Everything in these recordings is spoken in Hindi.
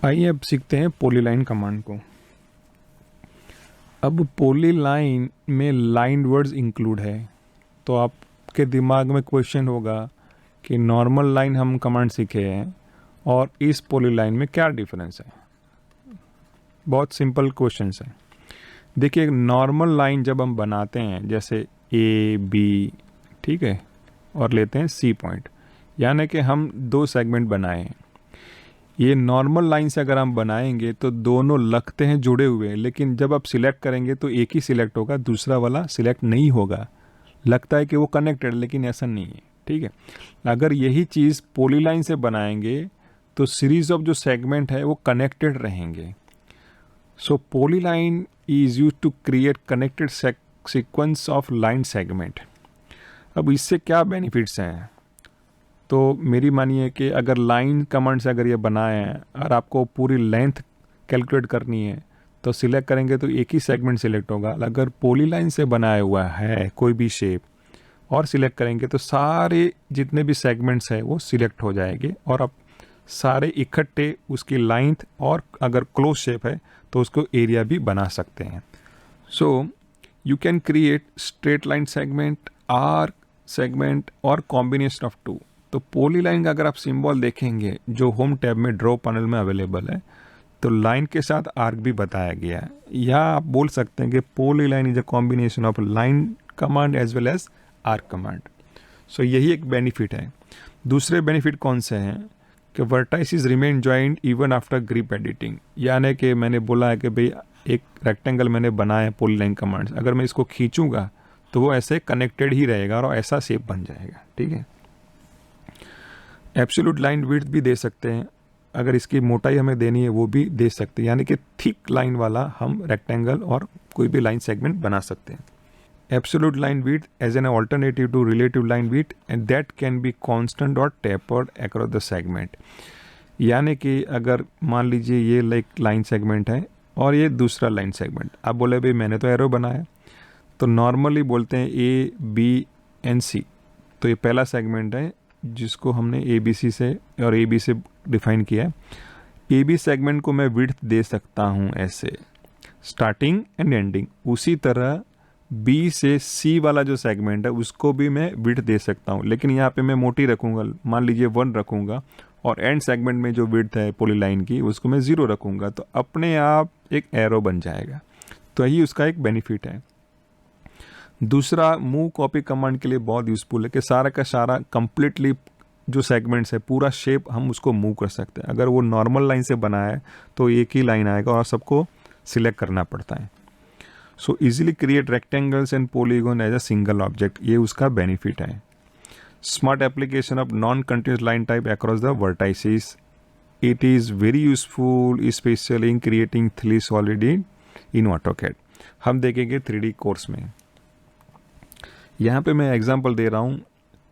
आइए अब सीखते हैं पॉलीलाइन कमांड को। अब पॉलीलाइन में लाइन वर्ड्स इंक्लूड है, तो आपके दिमाग में क्वेश्चन होगा कि नॉर्मल लाइन हम कमांड सीखे हैं और इस पॉलीलाइन में क्या डिफरेंस है। बहुत सिंपल क्वेश्चन है। देखिए, नॉर्मल लाइन जब हम बनाते हैं जैसे ए बी, ठीक है, और लेते हैं सी पॉइंट, यानी कि हम दो सेगमेंट बनाए हैं। ये नॉर्मल लाइन से अगर हम बनाएंगे तो दोनों लगते हैं जुड़े हुए, लेकिन जब आप सिलेक्ट करेंगे तो एक ही सिलेक्ट होगा, दूसरा वाला सिलेक्ट नहीं होगा। लगता है कि वो कनेक्टेड, लेकिन ऐसा नहीं है, ठीक है। अगर यही चीज़ पॉलीलाइन से बनाएंगे तो सीरीज ऑफ जो सेगमेंट है वो कनेक्टेड रहेंगे। So polyline is use to create connected sequence of line segment. अब इससे क्या बेनिफिट्स हैं, तो मेरी मानिए कि अगर लाइन कमांड से अगर ये बनाए हैं और आपको पूरी लेंथ कैलकुलेट करनी है तो सिलेक्ट करेंगे तो एक ही सेगमेंट सिलेक्ट होगा। अगर पॉलीलाइन से बनाया हुआ है कोई भी शेप और सिलेक्ट करेंगे तो सारे जितने भी सेगमेंट्स हैं वो सिलेक्ट हो जाएंगे और आप सारे इकट्ठे उसकी लेंथ और अगर क्लोज शेप है तो उसको एरिया भी बना सकते हैं। So you can create straight line segment, arc segment और कॉम्बिनेशन ऑफ टू। तो पॉलीलाइन का अगर आप सिंबल देखेंगे जो होम टैब में ड्रॉ पैनल में अवेलेबल है, तो लाइन के साथ आर्क भी बताया गया है, या आप बोल सकते हैं कि polyline is a combination of line command as well as arc command. So यही एक बेनिफिट है। दूसरे बेनिफिट कौन से हैं कि vertices remain joint even after grip editing, यानी कि मैंने बोला है कि भाई एक रेक्टेंगल मैंने बनाया है पॉलीलाइन कमांड, अगर मैं इसको खींचूंगा तो वो ऐसे कनेक्टेड ही रहेगा और ऐसा शेप बन जाएगा, ठीक है। एब्सोल्यूट लाइन विड्थ भी दे सकते हैं, अगर इसकी मोटाई हमें देनी है वो भी दे सकते हैं, यानी कि थिक लाइन वाला हम रेक्टेंगल और कोई भी लाइन सेगमेंट बना सकते हैं। Absolute line width as an alternative to relative line width and that can be constant और टेपर्ड अक्रॉस द सेगमेंट। यानी कि अगर मान लीजिए ये लाइन सेगमेंट है और ये दूसरा लाइन सेगमेंट, आप बोले भाई मैंने तो एरो बनाया, तो नॉर्मली बोलते हैं ए बी एन सी, तो ये पहला सेगमेंट है जिसको हमने ए बी सी से और ए बी से डिफाइन किया है। ए बी सेगमेंट को मैं विड्थ दे सकता हूँ ऐसे, स्टार्टिंग एंड एंडिंग। उसी तरह बी से सी वाला जो सेगमेंट है उसको भी मैं विड्थ दे सकता हूँ, लेकिन यहाँ पे मैं मोटी रखूँगा, मान लीजिए 1 रखूँगा, और एंड सेगमेंट में जो विड्थ है पॉलीलाइन की उसको मैं 0 रखूँगा, तो अपने आप एक एरो बन जाएगा। तो यही उसका एक बेनिफिट है। दूसरा, मूव कॉपी कमांड के लिए बहुत यूज़फुल है कि सारा का सारा कंप्लीटली जो सेगमेंट्स है पूरा शेप हम उसको मूव कर सकते हैं। अगर वो नॉर्मल लाइन से बना है तो एक ही लाइन आएगा और सबको सिलेक्ट करना पड़ता है। So easily create rectangles and polygon as a single object, ये उसका बेनिफिट है। Smart application of non continuous line type across the vertices, it is very useful especially in creating 3D solid in AutoCAD. हम देखेंगे 3D कोर्स में। यहाँ पे मैं एग्जांपल दे रहा हूँ,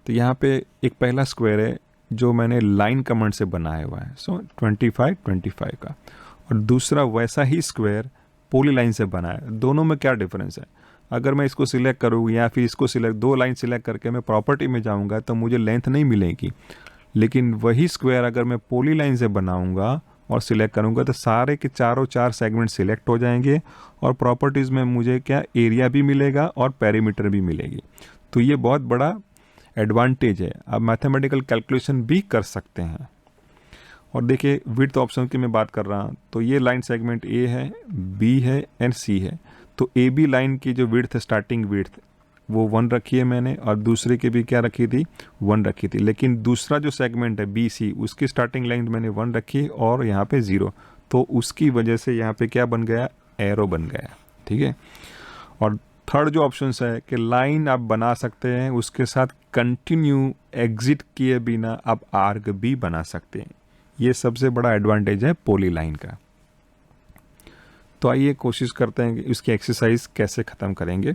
तो यहाँ पे एक पहला स्क्वायर है जो मैंने लाइन कमांड से बनाया हुआ है, सो 25 का, और दूसरा वैसा ही स्क्वायर पॉलीलाइन से बनाया। दोनों में क्या डिफरेंस है, अगर मैं इसको सिलेक्ट करूँ या फिर इसको सिलेक्ट, दो लाइन सिलेक्ट करके मैं प्रॉपर्टी में जाऊँगा तो मुझे लेंथ नहीं मिलेगी, लेकिन वही स्क्वायर अगर मैं पॉलीलाइन से बनाऊँगा और सिलेक्ट करूँगा तो सारे के चारों 4 सेगमेंट सिलेक्ट हो जाएंगे और प्रॉपर्टीज़ में मुझे क्या एरिया भी मिलेगा और पेरीमीटर भी मिलेगी। तो ये बहुत बड़ा एडवांटेज है, आप मैथमेटिकल कैलकुलेशन भी कर सकते हैं। और देखिए विड्थ ऑप्शन की मैं बात कर रहा हूँ, तो ये लाइन सेगमेंट ए है, बी है एंड सी है। तो ए बी लाइन की जो विड्थ है, स्टार्टिंग विड्थ, वो 1 रखी है मैंने, और दूसरे की भी क्या रखी थी, 1 रखी थी। लेकिन दूसरा जो सेगमेंट है बी सी, उसकी स्टार्टिंग लाइन मैंने 1 रखी और यहाँ पे 0, तो उसकी वजह से यहाँ पे क्या बन गया, एरो बन गया, ठीक है। और थर्ड जो ऑप्शन है कि लाइन आप बना सकते हैं, उसके साथ कंटिन्यू एग्जिट किए बिना आप आर्क भी बना सकते हैं। ये सबसे बड़ा एडवांटेज है पॉलीलाइन का। तो आइए कोशिश करते हैं कि इसकी एक्सरसाइज कैसे ख़त्म करेंगे।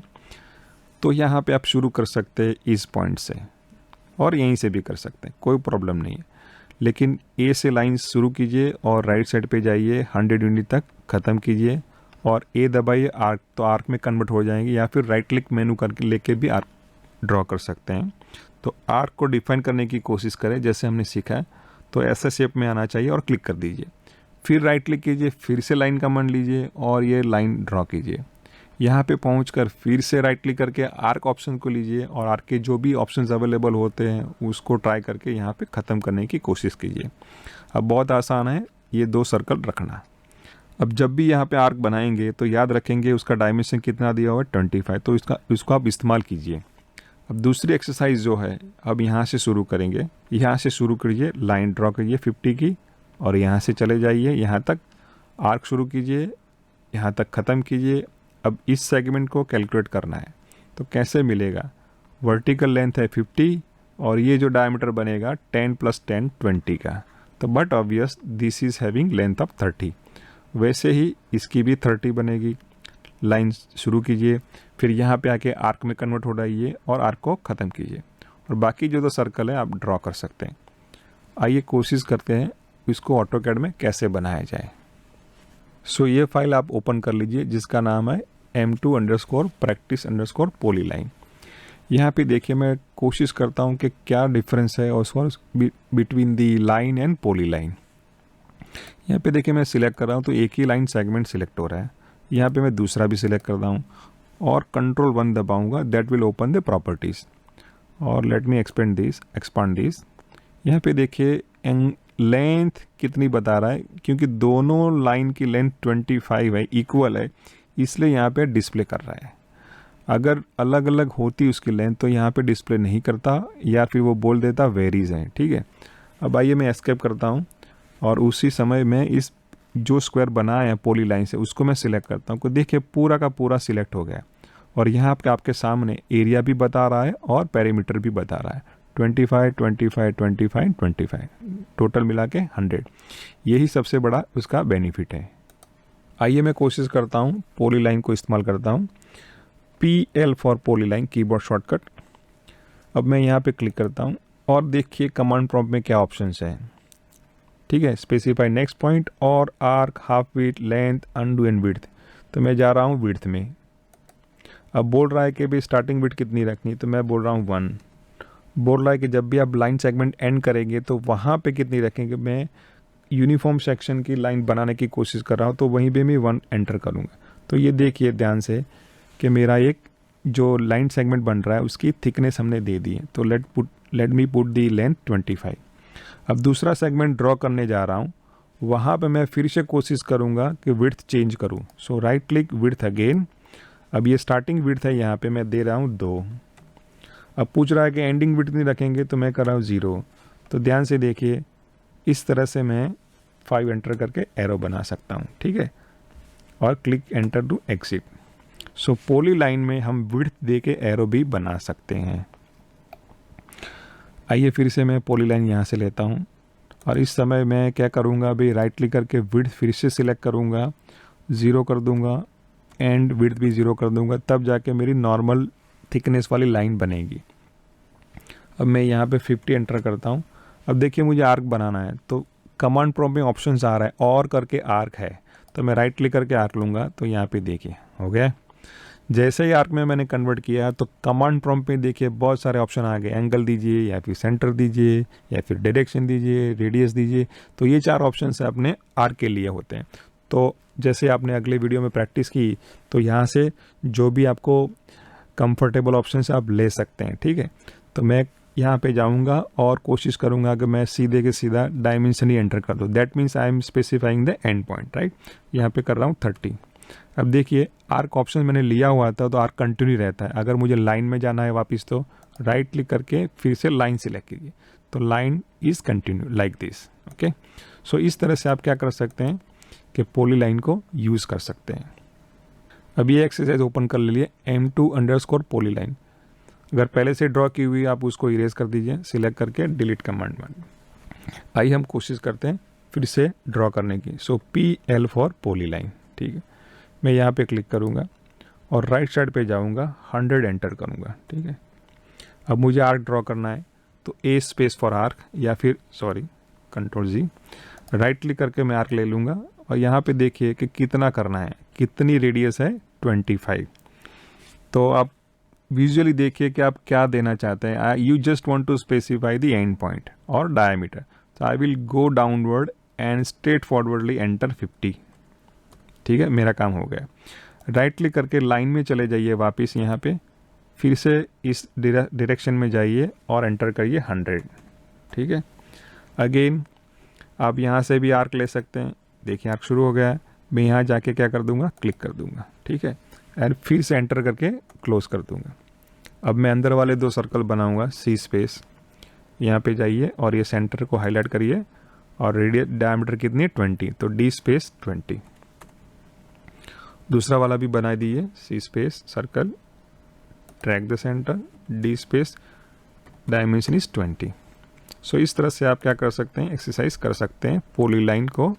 तो यहाँ पे आप शुरू कर सकते हैं इस पॉइंट से, और यहीं से भी कर सकते हैं, कोई प्रॉब्लम नहीं है। लेकिन ए से लाइन शुरू कीजिए और राइट साइड पे जाइए, 100 यूनिट तक ख़त्म कीजिए और ए दबाइए, आर्क, तो आर्क में कन्वर्ट हो जाएंगे, या फिर राइट क्लिक मेनू करके लेके भी आर्क ड्रॉ कर सकते हैं। तो आर्क को डिफाइन करने की कोशिश करें जैसे हमने सीखा है, तो ऐसा शेप में आना चाहिए और क्लिक कर दीजिए। फिर राइट क्लिक कीजिए, फिर से लाइन कमांड लीजिए और ये लाइन ड्रॉ कीजिए। यहाँ पे पहुंचकर फिर से राइट क्लिक करके आर्क ऑप्शन को लीजिए और आर्क के जो भी ऑप्शंस अवेलेबल होते हैं उसको ट्राई करके यहाँ पे ख़त्म करने की कोशिश कीजिए। अब बहुत आसान है ये 2 सर्कल रखना। अब जब भी यहाँ पे आर्क बनाएंगे तो याद रखेंगे उसका डायमेंशन कितना दिया हुआ है 25, तो इसको आप इस्तेमाल कीजिए। अब दूसरी एक्सरसाइज जो है अब यहाँ से शुरू करेंगे। यहाँ से शुरू करिए, लाइन ड्रॉ करिए 50 की और यहाँ से चले जाइए, यहाँ तक आर्क शुरू कीजिए, यहाँ तक ख़त्म कीजिए। अब इस सेगमेंट को कैलकुलेट करना है तो कैसे मिलेगा, वर्टिकल लेंथ है 50 और ये जो डायमीटर बनेगा 10 + 10 20 का, तो but obvious this is having length of 30। वैसे ही इसकी भी 30 बनेगी। लाइन शुरू कीजिए, फिर यहाँ पे आके आर्क में कन्वर्ट हो जाइए और आर्क को ख़त्म कीजिए और बाकी जो 2 सर्कल है आप ड्रॉ कर सकते हैं। आइए कोशिश करते हैं इसको ऑटोकैड में कैसे बनाया जाए। सो ये फाइल आप ओपन कर लीजिए जिसका नाम है m2_practice_polyline। यहाँ पे देखिए मैं कोशिश करता हूँ कि क्या डिफरेंस है और between the line and polyline. यहाँ पे देखिए मैं सिलेक्ट कर रहा हूँ तो एक ही लाइन सेगमेंट सिलेक्ट हो रहा है। यहाँ पे मैं दूसरा भी सिलेक्ट कर रहा हूँ और Ctrl 1 दबाऊँगा, that will open the properties और लेट मी एक्सपेंड दिस। यहाँ पे देखिए लेंथ कितनी बता रहा है, क्योंकि दोनों लाइन की लेंथ 25 है, इक्वल है, इसलिए यहाँ पे डिस्प्ले कर रहा है। अगर अलग अलग होती उसकी लेंथ तो यहाँ पे डिस्प्ले नहीं करता या फिर वो बोल देता वेरीज है। ठीक है, अब आइए मैं एस्केप करता हूँ और उसी समय मैं इस जो स्क्वायर बनाया है पॉली लाइन से उसको मैं सिलेक्ट करता हूँ। तो देखिए पूरा का पूरा सिलेक्ट हो गया और यहाँ पे आपके सामने एरिया भी बता रहा है और पेरीमीटर भी बता रहा है 25, 25, 25, 25, टोटल मिला के 100। यही सबसे बड़ा उसका बेनिफिट है। आइए मैं कोशिश करता हूँ पॉली लाइन को इस्तेमाल करता हूँ, PL for poly line keyboard shortcut. अब मैं यहाँ पे क्लिक करता हूँ और देखिए कमांड प्रॉम्प्ट में क्या ऑप्शंस हैं। ठीक है, स्पेसिफाई नेक्स्ट पॉइंट और arc, half width, length, undo and width. तो मैं जा रहा हूँ विड्थ में। अब बोल रहा है कि भाई स्टार्टिंग विड्थ कितनी रखनी, तो मैं बोल रहा हूँ 1। बोल रहा है कि जब भी आप लाइन सेगमेंट एंड करेंगे तो वहाँ पे कितनी रखेंगे। मैं यूनिफॉर्म सेक्शन की लाइन बनाने की कोशिश कर रहा हूँ तो वहीं पे मैं 1 एंटर करूँगा। तो ये देखिए ध्यान से कि मेरा एक जो लाइन सेगमेंट बन रहा है उसकी थिकनेस हमने दे दी है। तो let me put the length 25। अब दूसरा सेगमेंट ड्रॉ करने जा रहा हूँ, वहाँ पे मैं फिर से कोशिश करूँगा कि विड्थ चेंज करूँ। सो राइट क्लिक, विड्थ अगेन। अब ये स्टार्टिंग विड्थ है, यहाँ पे मैं दे रहा हूँ 2। अब पूछ रहा है कि एंडिंग विड्थ नहीं रखेंगे, तो मैं कर रहा हूँ 0। तो ध्यान से देखिए इस तरह से मैं 5 एंटर करके एरो बना सकता हूँ। ठीक है, और click enter to exit. So polyline में हम विड्थ दे के एरो भी बना सकते हैं। आइए फिर से मैं पॉली लाइन यहाँ से लेता हूँ और इस समय मैं क्या करूँगा, अभी राइट क्लिक करके विड्थ फिर से सिलेक्ट करूँगा, 0 कर दूँगा एंड विड्थ भी 0 कर दूँगा, तब जाके मेरी नॉर्मल थिकनेस वाली लाइन बनेगी। अब मैं यहाँ पे 50 एंटर करता हूँ। अब देखिए मुझे आर्क बनाना है तो कमांड प्रॉम्प्ट में ऑप्शंस आ रहा है और करके आर्क है, तो मैं राइट क्लिक करके आर्क लूँगा तो यहाँ पे देखिए हो गया। जैसे ही आर्क में मैंने कन्वर्ट किया तो कमांड प्रॉम्प्ट में देखिए बहुत सारे ऑप्शन आ गए, एंगल दीजिए या फिर सेंटर दीजिए या फिर डायरेक्शन दीजिए, रेडियस दीजिए। तो ये 4 ऑप्शन से अपने आर्क के लिए होते हैं। तो जैसे आपने अगले वीडियो में प्रैक्टिस की तो यहाँ से जो भी आपको कंफर्टेबल ऑप्शन से आप ले सकते हैं। ठीक है, तो मैं यहाँ पे जाऊँगा और कोशिश करूँगा कि मैं सीधे के सीधा डायमेंशन ही एंटर कर दूँ। That means I am specifying the end point, right. यहाँ पे कर रहा हूँ 30। अब देखिए आर्क ऑप्शन मैंने लिया हुआ था तो आर्क कंटिन्यू रहता है। अगर मुझे लाइन में जाना है वापस तो राइट क्लिक करके फिर से लाइन सिलेक्ट कीजिए, तो line is continue like this. Okay, so इस तरह से आप क्या कर सकते हैं कि पॉली लाइन को यूज़ कर सकते हैं। अब ये एक्सरसाइज ओपन कर लीजिए, m2_polyline। अगर पहले से ड्रॉ की हुई आप उसको इरेज कर दीजिए, सिलेक्ट करके डिलीट कमांड में। आइए हम कोशिश करते हैं फिर से ड्रॉ करने की। सो PL फॉर पॉलीलाइन। ठीक है, मैं यहाँ पे क्लिक करूँगा और राइट साइड पे जाऊँगा, 100 एंटर करूँगा। ठीक है, अब मुझे आर्क ड्रॉ करना है तो A स्पेस फॉर आर्क या फिर Ctrl G, राइट क्लिक करके मैं आर्क ले लूँगा और यहाँ पे देखिए कि कितना करना है, कितनी रेडियस है 25। तो आप विजुअली देखिए कि आप क्या देना चाहते हैं। You just want to specify the end point और डायमीटर। तो I will go downward and straight forwardly enter 50। ठीक है, मेरा काम हो गया। राइट क्लिक करके लाइन में चले जाइए वापस यहाँ पे, फिर से इस डायरेक्शन में जाइए और एंटर करिए 100। ठीक है, अगेन आप यहाँ से भी आर्क ले सकते हैं। देखिए आर्क शुरू हो गया है, मैं यहाँ जाके क्या कर दूंगा, क्लिक कर दूंगा। ठीक है, एंड फिर से एंटर करके क्लोज कर दूंगा। अब मैं अंदर वाले 2 सर्कल बनाऊंगा, सी स्पेस, यहाँ पे जाइए और ये सेंटर को हाईलाइट करिए और रेडियस डायमीटर कितनी है 20, तो डी स्पेस 20। दूसरा वाला भी बना दिए, C space circle, track the centre, D space dimension is 20। So इस तरह से आप क्या कर सकते हैं, एक्सरसाइज कर सकते हैं पॉलीलाइन को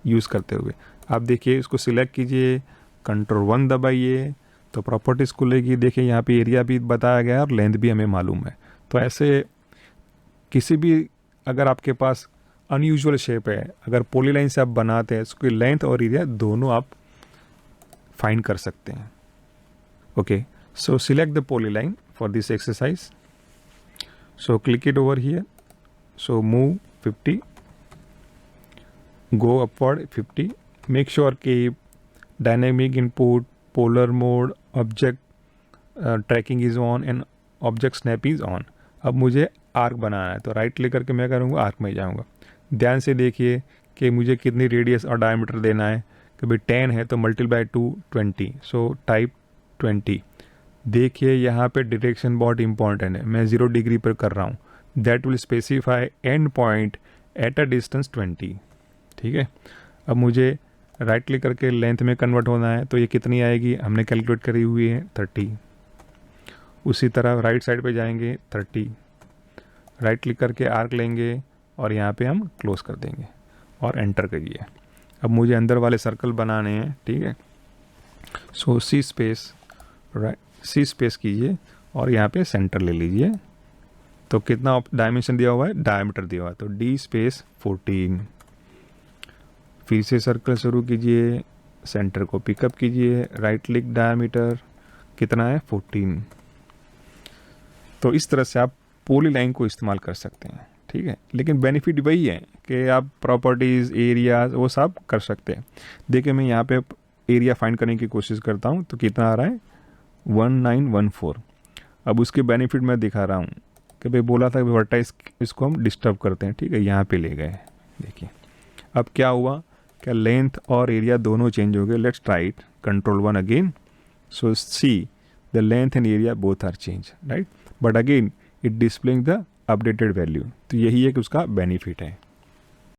यूज़ करते हुए। आप देखिए इसको सिलेक्ट कीजिए, कंट्रोल 1 दबाइए तो प्रॉपर्टीज़ खुलेगी। देखिए यहाँ पे एरिया भी बताया गया है और लेंथ भी हमें मालूम है। तो ऐसे किसी भी अगर आपके पास अनयूजुअल शेप है, अगर पॉलीलाइन से आप बनाते हैं, उसकी लेंथ और एरिया दोनों आप फाइंड कर सकते हैं। Okay, so select the polyline for this exercise. So click it over here. So move 50, go upward 50. Make sure कि dynamic input, polar mode, object tracking is on and object snap is on. अब मुझे आर्क बनाना है तो राइट क्लिक करके मैं करूँगा आर्क में जाऊँगा। ध्यान से देखिए कि मुझे कितनी रेडियस और डायमीटर देना है। कि भाई 10 है तो मल्टीप्लाई 2 20, सो टाइप 20। देखिए यहाँ पे डायरेक्शन बहुत इंपॉर्टेंट है, मैं 0 डिग्री पर कर रहा हूँ। That will specify and point at a distance 20। ठीक है, अब मुझे राइट क्लिक करके लेंथ में कन्वर्ट होना है, तो ये कितनी आएगी हमने कैलकुलेट करी हुई है 30। उसी तरह राइट साइड पे जाएंगे 30, राइट क्लिक करके आर्क लेंगे और यहाँ पे हम क्लोज कर देंगे और एंटर करिए। अब मुझे अंदर वाले सर्कल बनाने हैं। ठीक है, सो सी स्पेस, राइट सी स्पेस कीजिए और यहाँ पे सेंटर ले लीजिए। तो कितना डायमेंशन दिया हुआ है, डायमीटर दिया हुआ है, तो डी स्पेस 14। फिर से सर्कल शुरू कीजिए, सेंटर को पिकअप कीजिए, राइट क्लिक, डायमीटर कितना है 14। तो इस तरह से आप पॉलीलाइन को इस्तेमाल कर सकते हैं। ठीक है, लेकिन बेनिफिट वही है कि आप प्रॉपर्टीज़, एरियाज वो सब कर सकते हैं। देखिए मैं यहाँ पे एरिया फाइंड करने की कोशिश करता हूँ तो कितना आ रहा है 1914। अब उसके बेनिफिट मैं दिखा रहा हूँ कि भाई बोला था वर्टाइज इसको हम डिस्टर्ब करते हैं। ठीक है, यहाँ पे ले गए। देखिए अब क्या हुआ, क्या लेंथ और एरिया दोनों चेंज हो गए। Let's try it, control 1 again. So see the length and area both are change, right, but again it displaying the updated value. तो यही एक उसका बेनिफिट है।